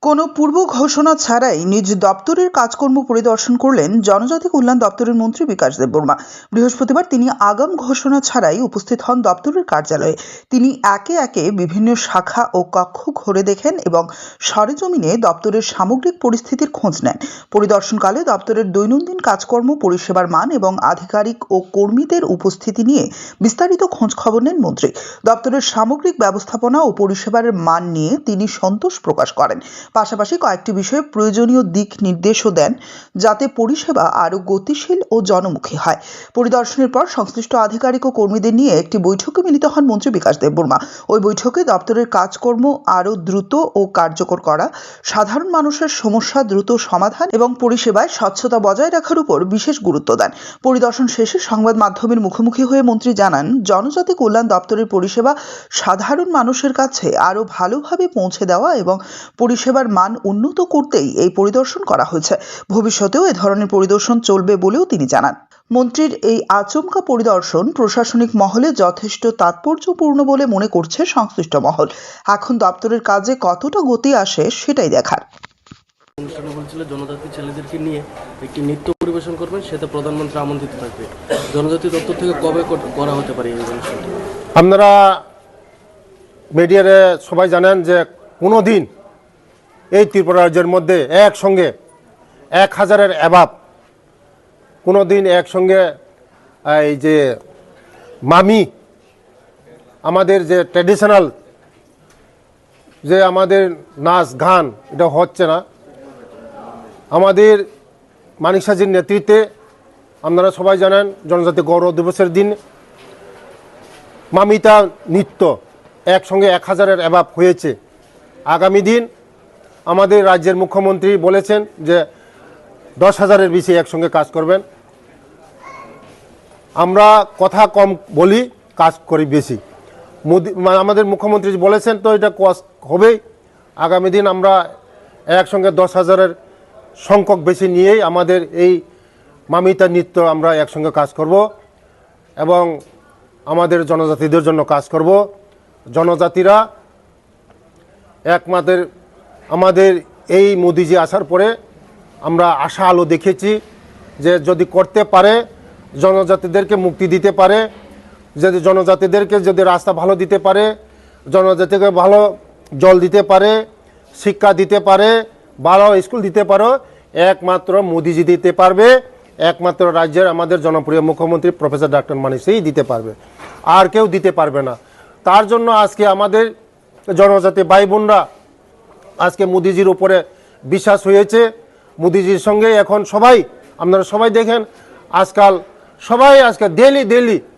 কোনো পূর্ব ঘোষণা ছাড়াই নিজ দপ্তরের কাজকর্ম পরিদর্শন করলেন জনজাতি কল্যাণ দপ্তরের মন্ত্রী বিকাশ দেববর্মা। বৃহস্পতিবার তিনি আগাম ঘোষণা ছাড়াই উপস্থিত হন দপ্তরের কার্যালয়ে। তিনি একে একে বিভিন্ন শাখা ও কক্ষ ঘুরে দেখেন এবং সরেজমিনে দপ্তরের সামগ্রিক পরিস্থিতির খোঁজ নেন। পরিদর্শনকালে দপ্তরের দৈনন্দিন কাজকর্ম, পরিষেবার মান এবং আধিকারিক ও কর্মীদের উপস্থিতি নিয়ে বিস্তারিত খোঁজ খবর নেন মন্ত্রী। দপ্তরের সামগ্রিক ব্যবস্থাপনা ও পরিষেবার মান নিয়ে তিনি সন্তোষ প্রকাশ করেন। পাশাপাশি কয়েকটি বিষয়ে প্রয়োজনীয় দিক নির্দেশও দেন যাতে পরিষেবা আরও গতিশীল ও জনমুখী হয়। পরিদর্শনের পর সংশ্লিষ্ট আধিকারিক ও কর্মীদের নিয়ে একটি বৈঠকে মিলিত হন মন্ত্রী বিকাশ দেববর্মা। ওই বৈঠকে দপ্তরের কাজকর্ম আরও দ্রুত ও কার্যকর করা, সাধারণ মানুষের সমস্যা দ্রুত সমাধান এবং পরিষেবায় স্বচ্ছতা বজায় রাখার উপর বিশেষ গুরুত্ব দেন। পরিদর্শন শেষে সংবাদ মাধ্যমের মুখোমুখি হয়ে মন্ত্রী জানান, জনজাতি কল্যাণ দপ্তরের পরিষেবা সাধারণ মানুষের কাছে আরও ভালোভাবে পৌঁছে দেওয়া এবং পরিষেবার মান উন্নত করতেই এই পরিদর্শন করা হয়েছে। ভবিষ্যতেও এ ধরনের পরিদর্শন চলবে বলেও তিনি জানান। মন্ত্রীর এই আচমকা পরিদর্শন প্রশাসনিক মহলে যথেষ্ট তাৎপর্যপূর্ণ বলে মনে করছে সংশ্লিষ্ট মহল। এখন দপ্তরের কাজে কতটা গতি আসে সেটাই দেখার। অনুষ্ঠানে বলছিল জনজাতি ছেলেদেরকে নিয়ে একটি নৃত্য পরিবেশন করবেন, সেটা প্রধানমন্ত্রী আমন্ত্রিত থাকবে। জনজাতি দপ্তর থেকে কবে করা হতে পারে এই অনুষ্ঠানটি? আপনারা মিডিয়ারে সবাই জানেন যে কোনো দিন এই ত্রিপুরা রাজ্যের মধ্যে একসঙ্গে 1000-এর অ্যাবাব কোনো দিন একসঙ্গে এই যে মামি আমাদের যে ট্র্যাডিশনাল যে আমাদের নাচ গান এটা হচ্ছে না। আমাদের মানিক সাজির নেতৃত্বে আপনারা সবাই জানেন জনজাতি গৌরব দিবসের দিন মামিতা নৃত্য একসঙ্গে 1000-এর অ্যাবাব হয়েছে। আগামী দিন আমাদের রাজ্যের মুখ্যমন্ত্রী বলেছেন যে 10,000-এর বেশি একসঙ্গে কাজ করবেন। আমরা কথা কম বলি, কাজ করি বেশি। আমাদের মুখ্যমন্ত্রী বলেছেন তো এটা কষ্ট হবেই। আগামী দিন আমরা একসঙ্গে 10,000-এর সংখ্যক বেশি নিয়েই আমাদের এই মামিতা নৃত্য আমরা একসঙ্গে কাজ করব এবং আমাদের জনজাতিদের জন্য কাজ করব। জনজাতিরা একমাত্র আমাদের এই মোদিজি আসার পরে আমরা আশা আলো দেখেছি যে যদি করতে পারে, জনজাতিদেরকে মুক্তি দিতে পারে, যদি জনজাতিদেরকে যদি রাস্তা ভালো দিতে পারে, জনজাতিকে ভালো জল দিতে পারে, শিক্ষা দিতে পারে, ভালো স্কুল দিতে পারো, একমাত্র মোদিজি দিতে পারবে। একমাত্র রাজ্যের আমাদের জনপ্রিয় মুখ্যমন্ত্রী প্রফেসর ডক্টর মানিক সাহা দিতে পারবে, আর কেউ দিতে পারবে না। তার জন্য আজকে আমাদের জনজাতি ভাই বোনরা আজকে মোদিজির উপরে বিশ্বাস হয়েছে। মোদিজির সঙ্গে এখন সবাই, আপনারা সবাই দেখেন আজকাল সবাই আজকে ডেলি